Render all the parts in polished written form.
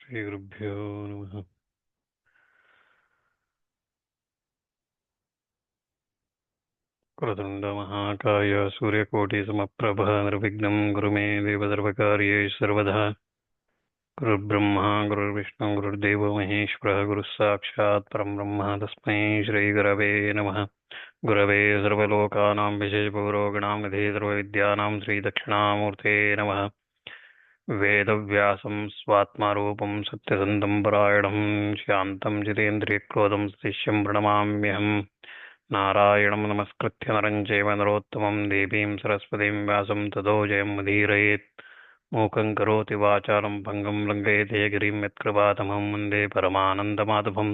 श्रीगुरुभ्यो नमः। वक्रतुण्डमहाकाय सूर्यकोटिसमप्रभ निर्विघ्नं कुरु मे देव सर्वकार्येषु सर्वदा। गुरुर्ब्रह्मा गुरुर्विष्णु गुरुर्देवो महेश्वरः गुरुः साक्षात् परं ब्रह्म तस्मै श्रीगुरवे नमः। गुरवे सर्वलोकानां विशेषपूर्वगणां निधे सर्वविद्यानां श्रीदक्षिणामूर्ते नमः। वेदव्यासं स्वात्मारूपं सत्यसन्तं परायणं शान्तं जितेन्द्रियक्रोधं सतिशं प्रणमाम्यहम्। नारायणं नमस्कृत्य नरं चैव नरोत्तमं देवीं सरस्वतीं व्यासं ततो जयमुदीरयेत्। मूकं करोति वाचालं भङ्गं लङ्घयते गिरिं यत्कृपातमं वन्दे परमानन्दमाधवं।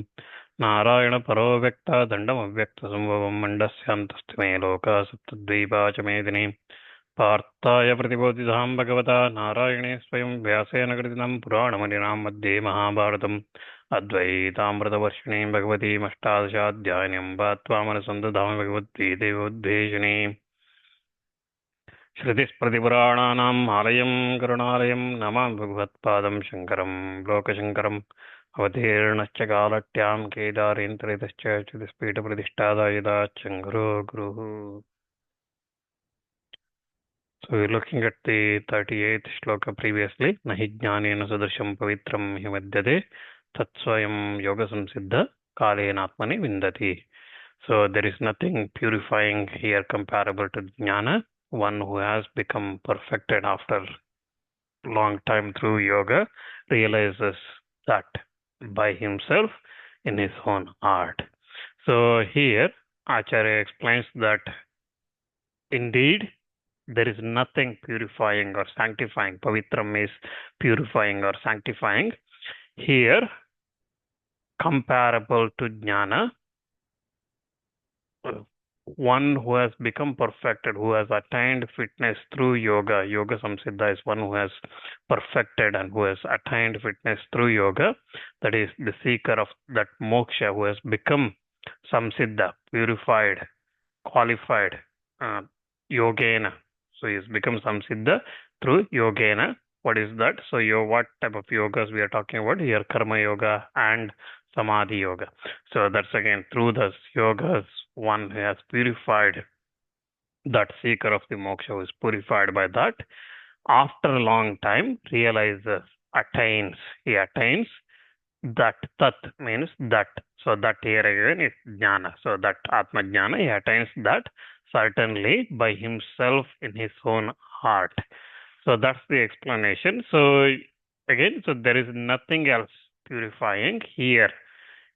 नारायणपरो व्यक्तादण्डमव्यक्तसम्भवं मण्डस्यान्तस्ति मे लोकाः सप्तद्वीपा च मेदिनी। पार्थाय प्रतिबोधितां भगवता नारायणे स्वयं व्यासेन कृतितं पुराणमलिनां मध्ये महाभारतम् अद्वैतामृतवर्षिणीं भगवतीमष्टादशाध्यायिनीं वात्वामनसन्दधामि भगवद्गीतेवोद्वेषिणीम्। श्रुतिस्मृतिपुराणानाम् आलयं करुणालयं नमामि भगवत्पादं शङ्करं लोकशङ्करम्। अवतीर्णश्च कालट्यां केदारेन्द्रतश्च च्युतिस्पीठप्रतिष्ठादा यदा चङ्गुरो गुरुः. So we're looking at the 38th shloka previously. Nahi jnanena sadrisham pavitram himadyate tatsvayam yoga samsiddha kalena atmani vindati. So there is nothing purifying here comparable to jnana. One who has become perfected after long time through yoga realizes that by himself in his own art. So here Acharya explains that indeed there is nothing purifying or sanctifying. Pavitram is purifying or sanctifying. Here, comparable to jnana, one who has become perfected, who has attained fitness through yoga. Yoga samsiddha is one who has perfected and who has attained fitness through yoga. That is the seeker of that moksha, who has become samsiddha, purified, qualified, yogena. So he has become samsiddha through yogena. What is that? So what type of yogas we are talking about here? Karma yoga and samadhi yoga. So that's again through the yogas, one who has purified, that seeker of the moksha who is purified by that, after a long time realizes, attains, he attains that. Tat means that. So that here again is jnana. So that atma jnana, he attains that certainly by himself in his own heart. So that's the explanation. So again, so there is nothing else purifying here.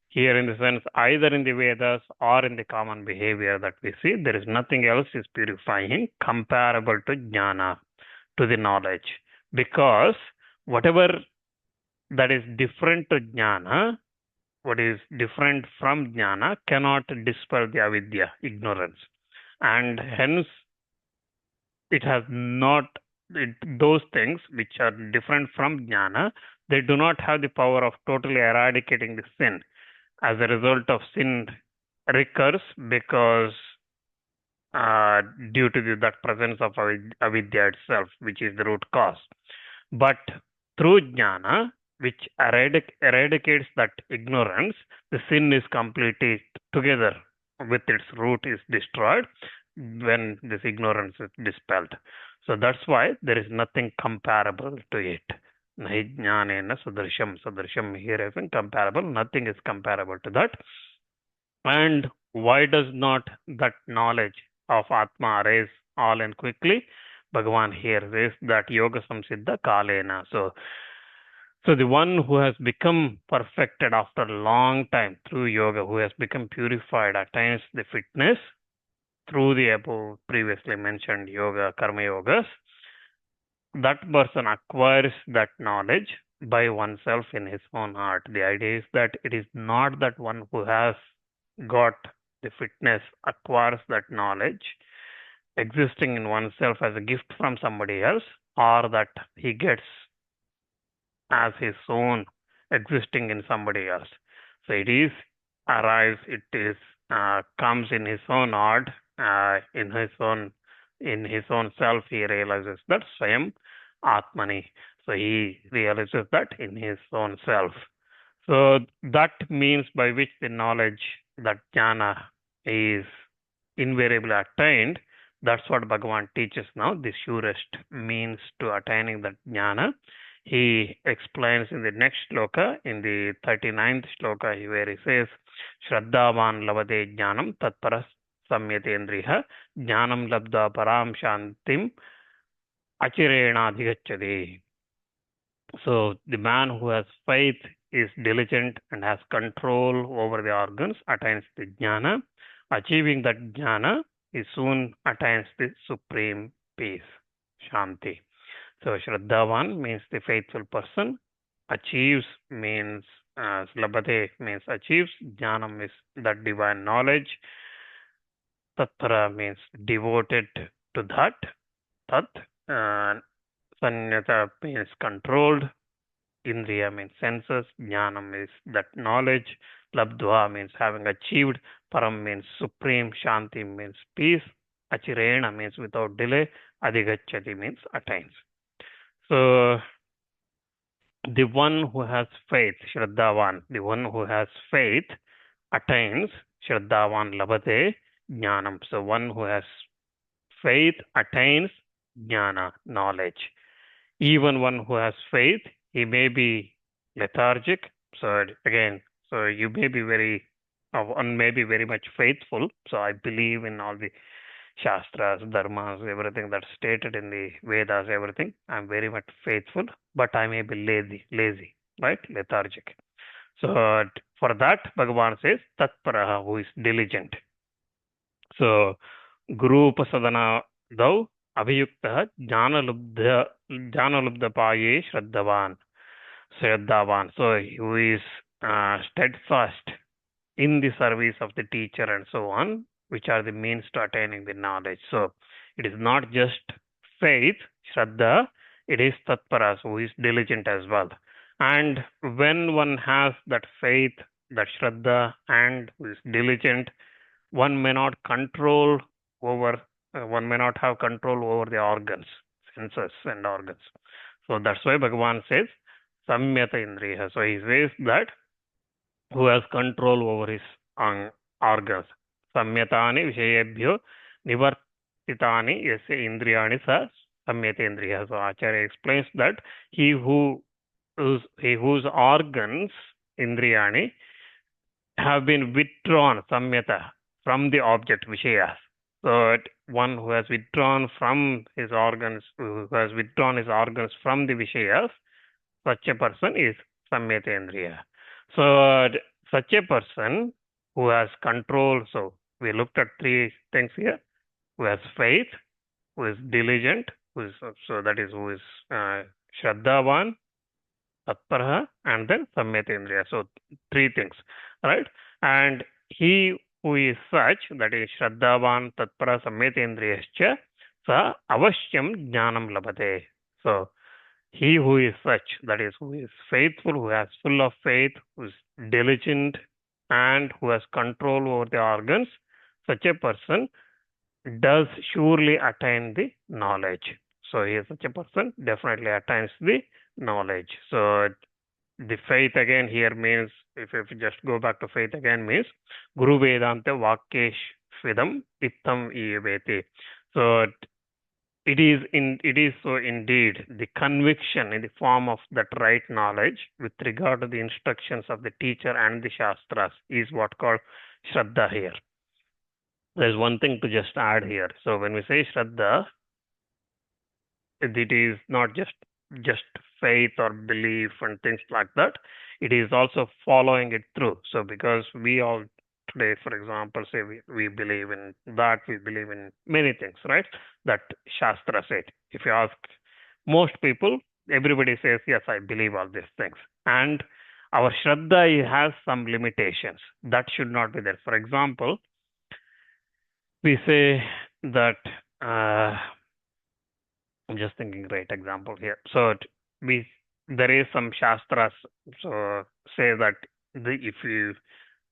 Here in the sense, either in the Vedas or in the common behavior that we see, there is nothing else is purifying comparable to jnana, to the knowledge. Because whatever that is different to jnana, what is different from jnana cannot dispel the avidya, ignorance. And hence, it has not, those things which are different from jnana, they do not have the power of totally eradicating the sin. As a result of sin recurs because due to that presence of avidya itself, which is the root cause. But through jnana, which eradicates that ignorance, the sin is completely together with its root is destroyed when this ignorance is dispelled. So that's why there is nothing comparable to it. Nahi jnanena sadrisham. Sadrisham here is incomparable. Nothing is comparable to that. And why does not that knowledge of Atma arise all and quickly? Bhagavan here says that yoga samsiddha kalena. So the one who has become perfected after a long time through yoga, who has become purified, attains the fitness through the above previously mentioned yoga, karma yogas, that person acquires that knowledge by oneself in his own heart. The idea is that it is not that one who has got the fitness acquires that knowledge existing in oneself as a gift from somebody else, or that he gets as his own existing in somebody else. So it is arrives, it is comes in his own heart, in his own self. He realizes that Swayam Atmani. So he realizes that in his own self. So that means by which the knowledge, that jnana, is invariably attained. That's what Bhagavan teaches now. The surest means to attaining that jnana. He explains in the next shloka, in the 39th shloka, where he says, Shraddhavan lavade jnanam tatparas samyatendriha jnanam labdha param shantim achirena adhigacchati. So the man who has faith, is diligent, and has control over the organs attains the jnana. Achieving that jnana, he soon attains the supreme peace, shanti. So Shraddhavan means the faithful person. Achieves means Labhate means achieves. Jnanam is that divine knowledge. Tattara means devoted to that. Tat. Sanyata means controlled. Indriya means senses. Jnanam is that knowledge. Labdhva means having achieved. Param means supreme. Shanti means peace. Achirena means without delay. Adhigacchati means attains. So the one who has faith, Shraddhavan, the one who has faith attains, Shraddhavan labhate jnanam. So one who has faith attains jnana, knowledge. Even one who has faith, he may be lethargic. So again, so you may be one may be very much faithful. So I believe in all the Shastras, Dharmas, everything that's stated in the Vedas, everything. I'm very much faithful, but I may be lazy, right? Lethargic. So for that, Bhagavan says, Tatparaha, who is diligent. So Guru Upasadana Dau Abhiyukta Jnana Paye Shraddhavan. So who is steadfast in the service of the teacher and so on, which are the means to attaining the knowledge. So it is not just faith, Shraddha, it is Tatparas, who is diligent as well. And when one has that faith, that Shraddha, and who is diligent, one may not control over, one may not have control over the organs, senses and organs. So that's why Bhagavan says, Samyata Indriya. So he says that who has control over his organs. Samyatani Vishayabhyo Nivartitani Yasya Indriyani Sa Samyatendriya. So Acharya explains that he whose organs, Indriyani, have been withdrawn, Samyata, from the object, Vishayas. So one who has withdrawn from his organs, who has withdrawn his organs from the Vishayas, such a person is Samyatendriya. So such a person who has control, so we looked at three things here, who has faith, who is diligent, who is Shraddhavan, Tatparaha, and then Samyatendriya. So three things, right? And he who is such, that is Shraddhavan, Tatpara, Samyatendriyascha, sa avashyam jnanam labhate. So he who is such, that is, who is faithful, who has full of faith, who is diligent, and who has control over the organs, such a person does surely attain the knowledge. So he is such a person definitely attains the knowledge. So the faith again here means, if you just go back to faith again, means Guru Vedanta Vakkesh Svidam Ittam Iyaveti. So it is so indeed the conviction in the form of that right knowledge with regard to the instructions of the teacher and the Shastras is what called Shraddha here. There's one thing to just add here. So when we say Shraddha, it is not just faith or belief and things like that. It is also following it through. So because we all today, for example, say we believe in that, we believe in many things, right? That Shastra said. If you ask most people, everybody says, yes, I believe all these things. And our Shraddha has some limitations. That should not be there. For example, we say that, I'm just thinking great example here. So there is some Shastras so say that if you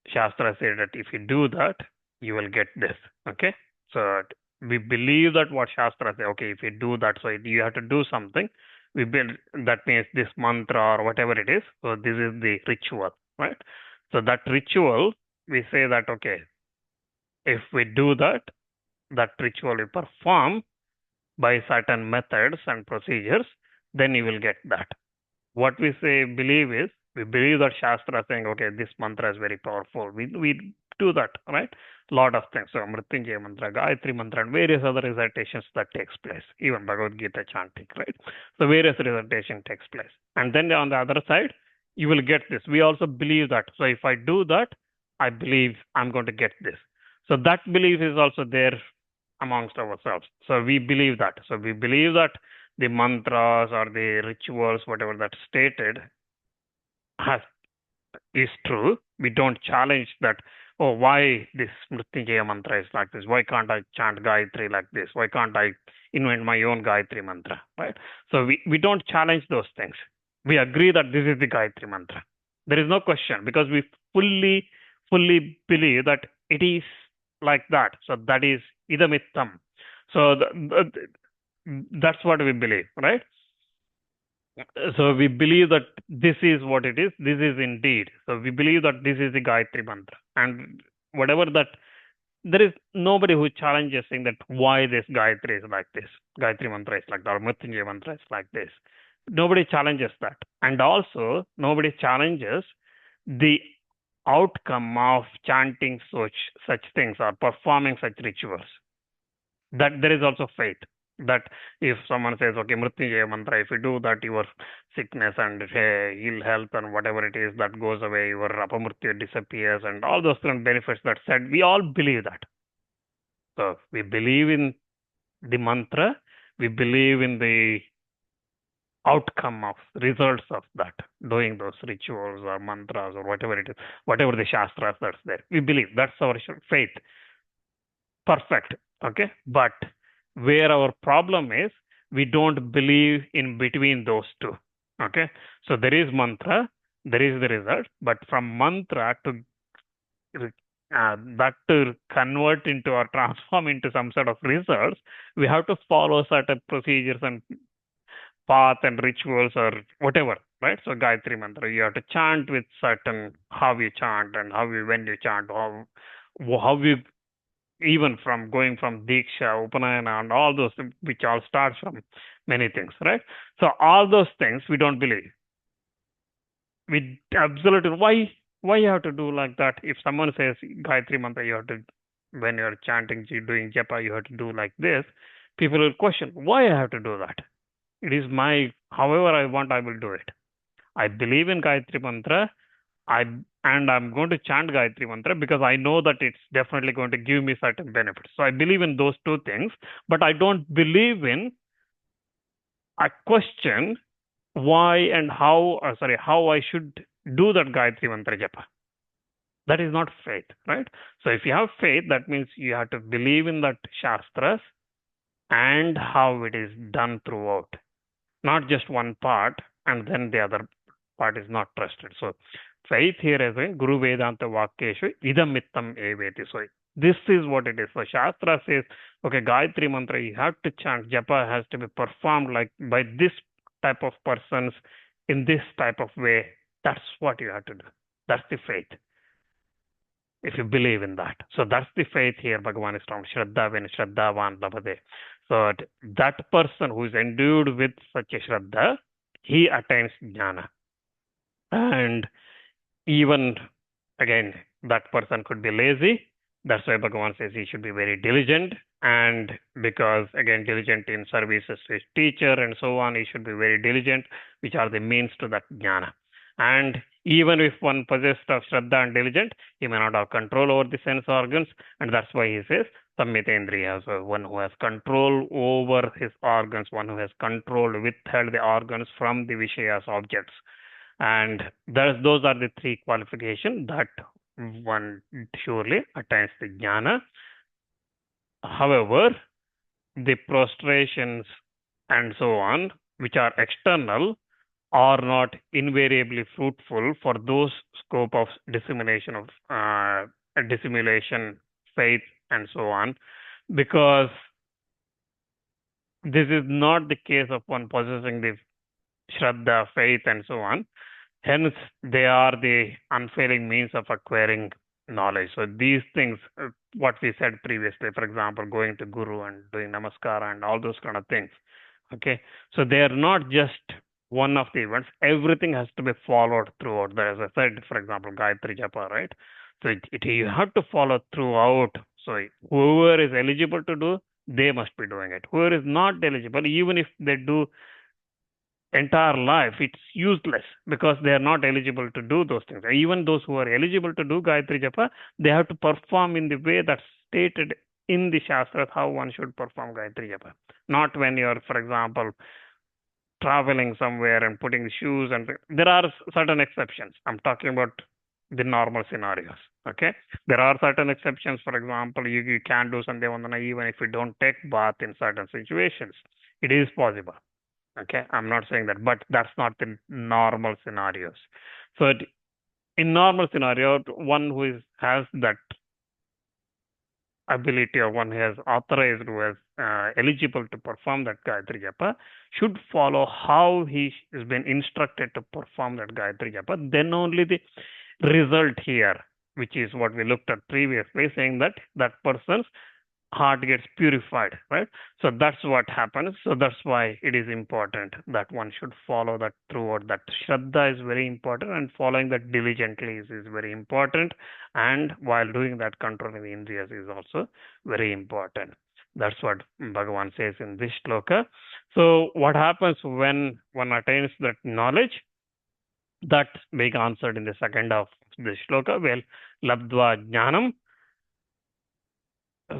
Shastra say that if you do that, you will get this. Okay. So we believe that what Shastra say, okay, if you do that, so you have to do something. we build, that means this mantra or whatever it is. So this is the ritual, right? So that ritual, we say that, okay, if we do that, that ritual we perform by certain methods and procedures, then you will get that. What we say believe is, we believe that Shastra saying, okay, this mantra is very powerful. We do that, right? Lot of things. So Mrityunjaya mantra, Gayatri mantra, and various other recitations that takes place. Even Bhagavad Gita chanting, right? So various recitation takes place. And then on the other side, you will get this. We also believe that. So if I do that, I believe I'm going to get this. So that belief is also there amongst ourselves. So we believe that. So we believe that the mantras or the rituals, whatever that's stated, is true. We don't challenge that, oh, why this Mrityunjaya mantra is like this? Why can't I chant Gayatri like this? Why can't I invent my own Gayatri mantra, right? So we don't challenge those things. We agree that this is the Gayatri mantra. There is no question because we fully believe that it is like that. So that is idamittam. So that's what we believe, right? So we believe that this is what it is. This is indeed. So we believe that this is the Gayatri mantra. And whatever that, there is nobody who challenges saying that why this Gayatri is like this. Gayatri mantra is like that. Or Mrityunjaya mantra is like this. Nobody challenges that. And also, nobody challenges the outcome of chanting such things or performing such rituals. That there is also faith that if someone says, okay, Mrityunjaya mantra, if you do that, your sickness and ill health and whatever it is that goes away, your apamrityu disappears, and all those kind of benefits that said, we all believe that. So we believe in the mantra, we believe in the outcome of results of that, doing those rituals or mantras or whatever it is, whatever the Shastras that's there. We believe that's our faith. Perfect. Okay. But where our problem is, we don't believe in between those two. Okay. So there is mantra, there is the result, but from mantra to that to convert into or transform into some sort of results, we have to follow certain procedures and path and rituals or whatever, right? So Gayatri mantra, you have to chant with certain how you chant and how you when you chant, how you even from going from Diksha, Upanayana, and all those, which all starts from many things, right? So all those things we don't believe. We absolutely, why you have to do like that? If someone says Gayatri mantra, you have to, when you're chanting, doing japa, you have to do like this, people will question, why I have to do that? It is my, however I want, I will do it. I believe in Gayatri mantra. I'm going to chant Gayatri mantra because I know that it's definitely going to give me certain benefits. So I believe in those two things, but I don't believe in a question why and how, how I should do that Gayatri mantra japa. That is not faith, right? So if you have faith, that means you have to believe in that Shastras and how it is done throughout, not just one part and then the other part is not trusted. So faith here is in Guru Vedanta Vakyeshu idam mittam eveti. So this is what it is. So Shastra says, okay, Gayatri mantra, you have to chant. Japa has to be performed like by this type of persons in this type of way. That's what you have to do. That's the faith. If you believe in that. So that's the faith here. Bhagavan is talking Shraddha when Shraddhavan labhade. So that person who is endued with such a Shraddha, he attains Jnana. And even again, that person could be lazy. That's why Bhagavan says he should be very diligent. And because again, diligent in services to his teacher and so on, he should be very diligent, which are the means to that jnana. And even if one possessed of Shraddha and diligent, he may not have control over the sense organs. And that's why he says Sammitendriya, so one who has control over his organs, one who has controlled, withheld the organs from the Vishayas objects. And those are the three qualifications that one surely attains the jnana. However, the prostrations and so on, which are external, are not invariably fruitful for those scope of dissimulation of dissimulation, faith, and so on, because this is not the case of one possessing the Shraddha, faith, and so on. Hence, they are the unfailing means of acquiring knowledge. So these things, what we said previously, for example, going to Guru and doing Namaskara and all those kind of things. Okay, so they are not just one of the events. Everything has to be followed throughout. As I said, for example, Gayatri Japa, right? So you have to follow throughout. So whoever is eligible to do, they must be doing it. Whoever is not eligible, even if they do entire life, it's useless because they are not eligible to do those things. Even those who are eligible to do Gayatri Japa, they have to perform in the way that's stated in the Shastras how one should perform Gayatri Japa. Not when you're, for example, traveling somewhere and putting shoes, and there are certain exceptions. I'm talking about the normal scenarios. Okay, there are certain exceptions. For example, you can do Sandhya Vandana even if you don't take bath in certain situations. It is possible. Okay, I'm not saying that, but that's not the normal scenarios. So in normal scenario, one who has that ability, or one who has authorized, who is eligible to perform that Gayatri Japa, should follow how he has been instructed to perform that Gayatri Japa. Then only the result here, which is what we looked at previously, saying that that person's heart gets purified, right? So that's what happens. So that's why it is important that one should follow that throughout. That Shraddha is very important, and following that diligently is very important. And while doing that, controlling the Indriyas is also very important. That's what Bhagavan says in this shloka. So what happens when one attains that knowledge? That's being answered in the second half of the shloka. Well, labdva jnanam.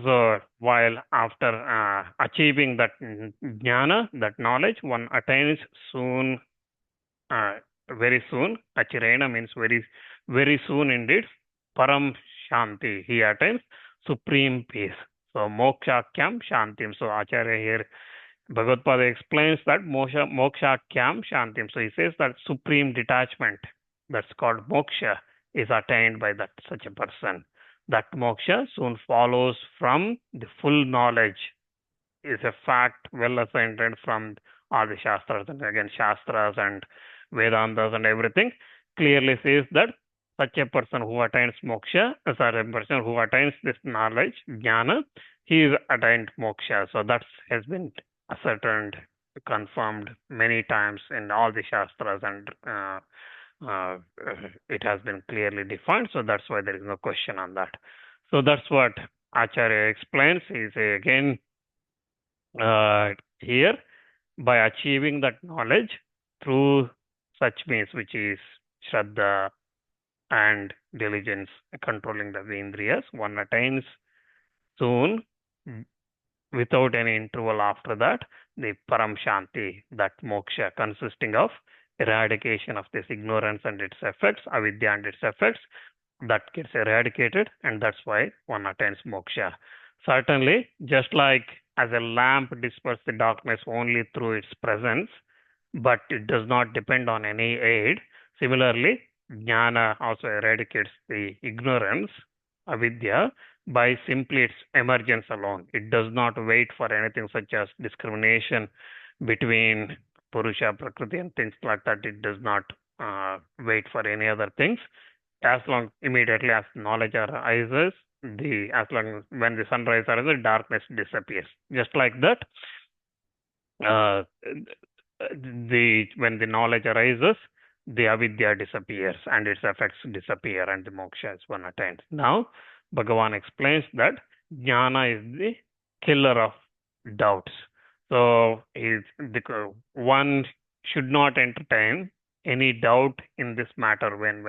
So while after achieving that jnana, that knowledge, one attains soon, very soon. Achirena means very soon indeed. Param Shanti. He attains supreme peace. So mokshakyam shantim. So Acharya here, Bhagavad Pada explains that mokshakyam shantim. So he says that supreme detachment, that's called moksha, is attained by that such a person. That moksha soon follows from the full knowledge, is a fact well ascertained from all the Shastras. And again, Shastras and Vedantas and everything clearly says that such a person who attains moksha, a person who attains this knowledge, jnana, he is attained moksha. So that has been ascertained, confirmed many times in all the Shastras, and it has been clearly defined. So that's why there is no question on that. So that's what Acharya explains. He says again here, by achieving that knowledge through such means, which is Shraddha and diligence, controlling the Indriyas, one attains soon, without any interval after that, the Param Shanti, that moksha, consisting of eradication of this ignorance and its effects, avidya and its effects, that gets eradicated, and that's why one attains moksha. Certainly, just like as a lamp disperses the darkness only through its presence, but it does not depend on any aid, similarly, jnana also eradicates the ignorance, avidya, by simply its emergence alone. It does not wait for anything such as discrimination between Purusha, Prakriti, and things like that. It does not wait for any other things. As long immediately as knowledge arises, as long when the sunrise arises, darkness disappears. Just like that, when the knowledge arises, the avidya disappears and its effects disappear, and the moksha is one attained. Now, Bhagavan explains that jnana is the killer of doubts. So one should not entertain any doubt in this matter when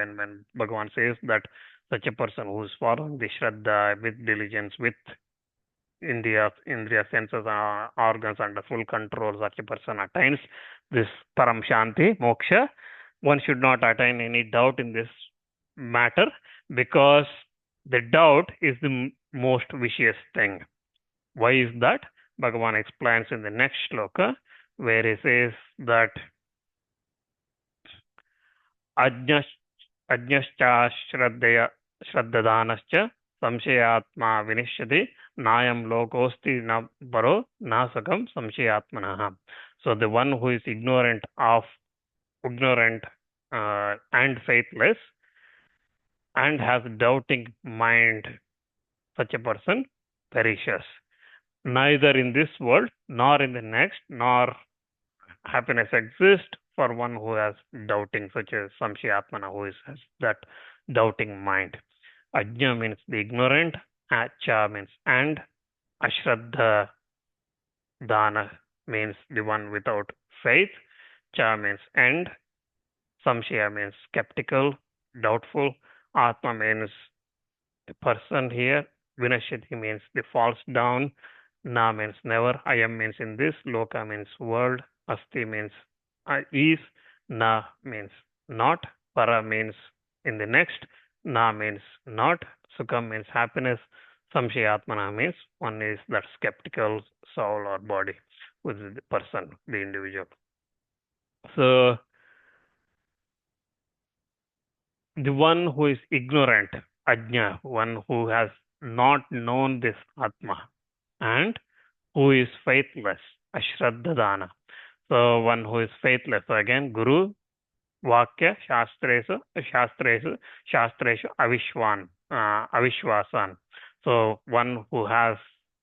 Bhagavan says that such a person who is following the Shraddha with diligence, with Indriya senses, organs under full control, such a person attains this Param Shanti, moksha. One should not attain any doubt in this matter, because the doubt is the most vicious thing. Why is that? Bhagavan explains in the next shloka, where he says that ajñascha shraddhadanascha samshayatma vinishyati nayam lokosti na baro nasakam samshayatmanaha. So the one who is ignorant of ignorant and faithless, and has doubting mind, such a person perishes. Neither in this world, nor in the next, nor happiness exists for one who has doubting, such as Samshayatmana, who has that doubting mind. Ajna means the ignorant, Acha means and, Ashraddha Dana means the one without faith, Cha means and, Samshaya means skeptical, doubtful, Atma means the person here, Vinashyati means the falls down, Na means never, Ayam means in this, Loka means world, Asti means is, Na means not, Para means in the next, Na means not, Sukham means happiness, Samshayatmana means one is that skeptical soul or body, which is the person, the individual. So the one who is ignorant, Ajna, one who has not known this Atma, and who is faithless, Ashraddhadana. So one who is faithless. So again, Guru, Vakya, Shastresu, Avishwasan. So one who has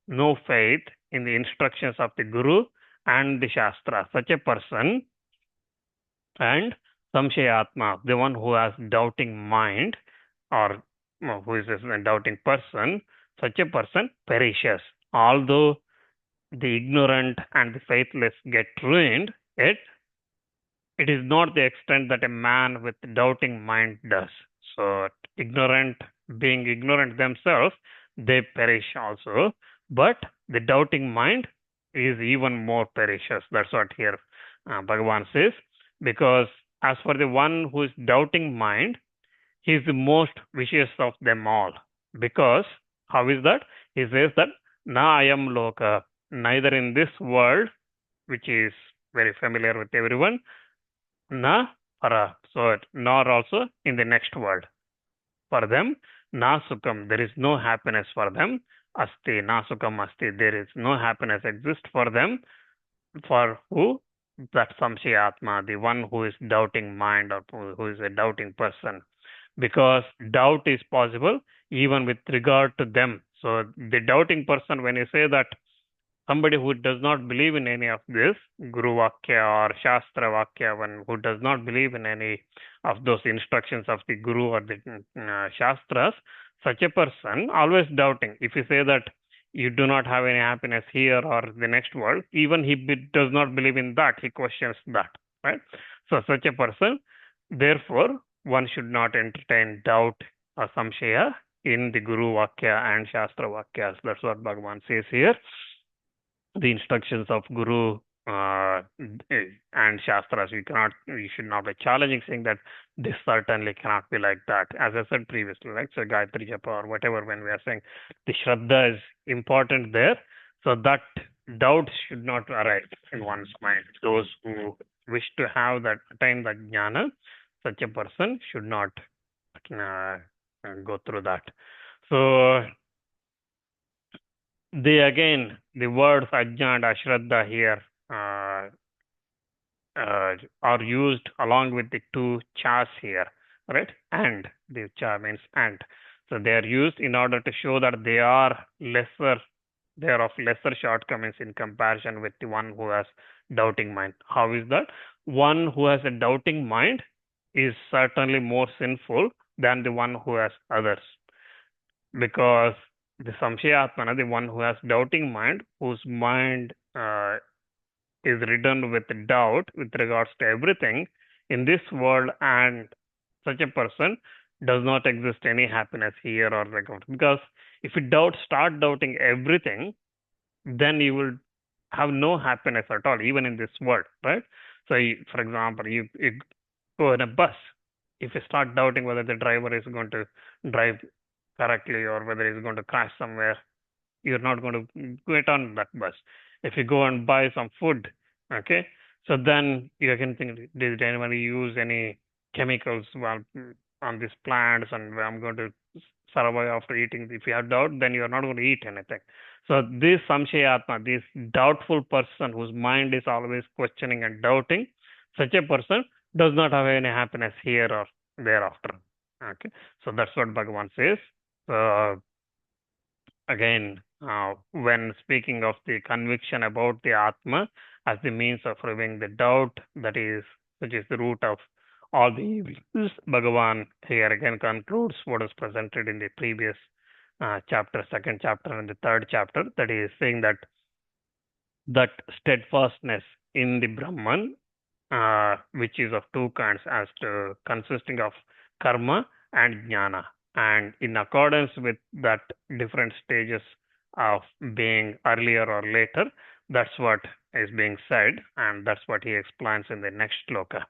no faith in the instructions of the Guru and the Shastra, such a person, and Samshayatma, the one who has doubting mind, or who is a doubting person, such a person perishes. Although the ignorant and the faithless get ruined, yet it is not the extent that a man with doubting mind does. So being ignorant themselves, they perish also. But the doubting mind is even more perishous. That's what here Bhagavan says. Because as for the one who is doubting mind, he is the most vicious of them all. Because, how is that? He says that, Na ayam loka, neither in this world, which is very familiar with everyone, na para, so nor also in the next world. For them, na sukham, there is no happiness for them. Asti, na sukham asti, there is no happiness exist for them. For who? That Samshayatma, the one who is doubting mind or who is a doubting person. Because doubt is possible even with regard to them. So the doubting person, when you say that somebody who does not believe in any of this, Guru Vakya or Shastra Vakya, one who does not believe in any of those instructions of the Guru or the Shastras, such a person always doubting. If you say that you do not have any happiness here or the next world, even he does not believe in that, he questions that, right? So such a person, therefore, one should not entertain doubt or samshaya in the Guru Vakya and Shastra Vakyas. That's what Bhagavan says here. The instructions of Guru and Shastras, you should not be challenging, saying that this certainly cannot be like that. As I said previously, right? So Gayatri Japa or whatever, when we are saying the Shraddha is important there, so that doubt should not arise in one's mind. Those who wish to have that, attain that jnana, such a person should not go through that. So the words ajna and ashraddha here are used along with the two chas here, right? And the cha means and. So they are used in order to show that they are of lesser shortcomings in comparison with the one who has doubting mind. How is that? One who has a doubting mind is certainly more sinful than the one who has others. Because the Samshayatmana, the one who has doubting mind, whose mind is ridden with doubt with regards to everything in this world, and such a person does not exist any happiness here or like, because if you start doubting everything, then you will have no happiness at all, even in this world, right? So, for example, you go in a bus. If you start doubting whether the driver is going to drive correctly or whether he's going to crash somewhere, you're not going to get on that bus. If you go and buy some food, okay, so then you can think, did anybody use any chemicals on these plants and I'm going to survive after eating? If you have doubt, then you're not going to eat anything. So this Samshayatma, this doubtful person whose mind is always questioning and doubting, such a person does not have any happiness here or thereafter. Okay, so that's what Bhagavan says. Again, when speaking of the conviction about the Atma as the means of removing the doubt, that is, which is the root of all the evils, Bhagavan here again concludes what is presented in the previous chapter, second chapter, and the third chapter. That is saying that steadfastness in the Brahman, which is of two kinds, as to consisting of karma and jnana. And in accordance with that different stages of being earlier or later, that's what is being said, and that's what he explains in the next shloka,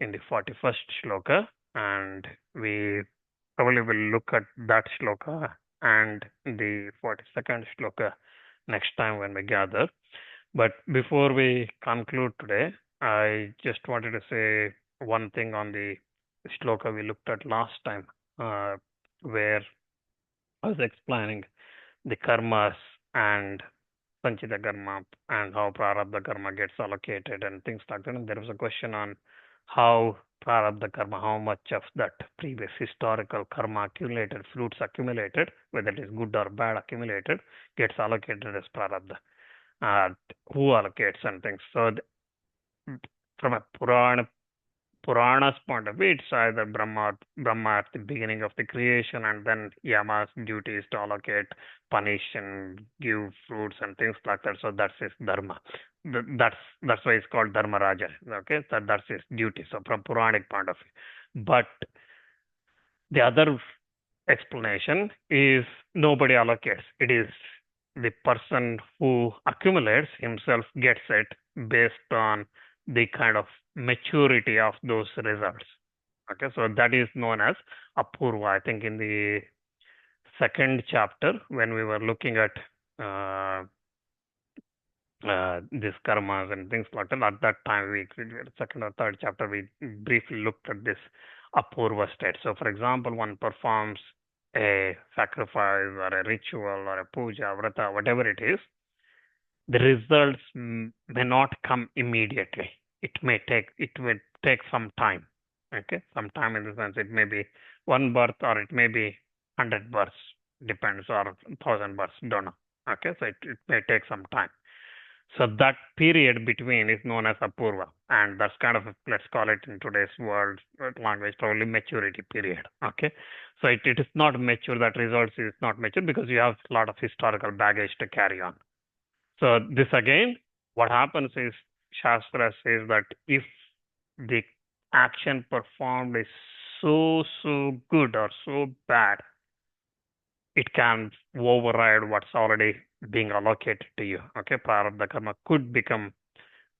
in the 41st shloka. And we probably will look at that shloka and the 42nd shloka next time when we gather. But before we conclude today, I just wanted to say one thing on the shloka we looked at last time, where I was explaining the karmas and sanchita karma and how prarabdha karma gets allocated and things like that. And there was a question on how prarabdha karma, how much of that previous historical karma accumulated, fruits accumulated, whether it is good or bad accumulated, gets allocated as prarabdha. Who allocates and things. So from a Purana's point of view, it's either Brahma at the beginning of the creation, and then Yama's duty is to allocate, punish, and give fruits and things like that. So that's his dharma. That's why it's called Dharma Raja. Okay, that's his duty. So from Puranic point of view, but the other explanation is nobody allocates. It is the person who accumulates himself gets it based on the kind of maturity of those results. Okay, so that is known as apurva. I think in the second chapter, when we were looking at this karmas and things like that, at that time, second or third chapter, we briefly looked at this apurva state. So, for example, one performs a sacrifice or a ritual or a puja, vrata, whatever it is, the results may not come immediately. It will take some time. Okay, some time in the sense it may be one birth or it may be 100 births, depends, or 1,000 births, don't know. Okay, so it may take some time. So that period between is known as apurva, and that's kind of let's call it in today's world language probably maturity period. Okay, so it is not mature. That results is not mature because you have a lot of historical baggage to carry on. So this again, what happens is Shastra says that if the action performed is so good or so bad, it can override what's already being allocated to you. Okay, prarabdha karma could become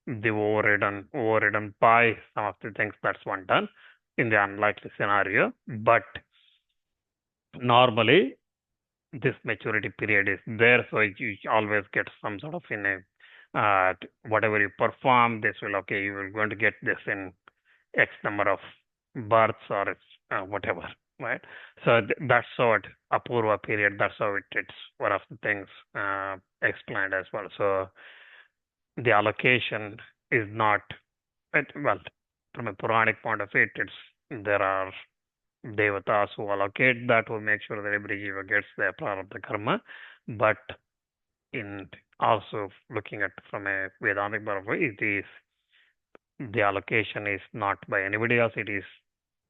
the overridden by some of the things that's one done in the unlikely scenario. But normally, this maturity period is there, so you always get some sort of in a whatever you perform, this will okay, you will going to get this in X number of births or whatever, right? So that's how it apurva period. That's how it's one of the things explained as well. So the allocation is not well from a Puranic point of view. There are devatas who allocate that, who make sure that every jiva gets their prarabdha karma, but in also looking at from a Vedantic point of view, it is the allocation is not by anybody else. It is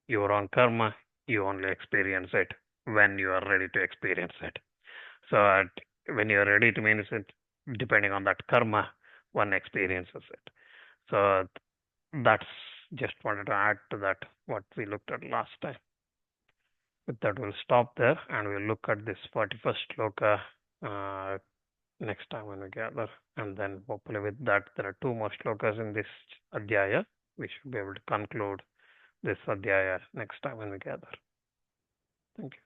your own karma. You only experience it when you are ready to experience it. So when you are ready to mean it, depending on that karma, one experiences it. So that's just wanted to add to that what we looked at last time. With that, we'll stop there and we'll look at this 41st shloka next time when we gather. And then hopefully with that, there are two more shlokas in this adhyaya. We should be able to conclude this adhyaya next time when we gather. Thank you.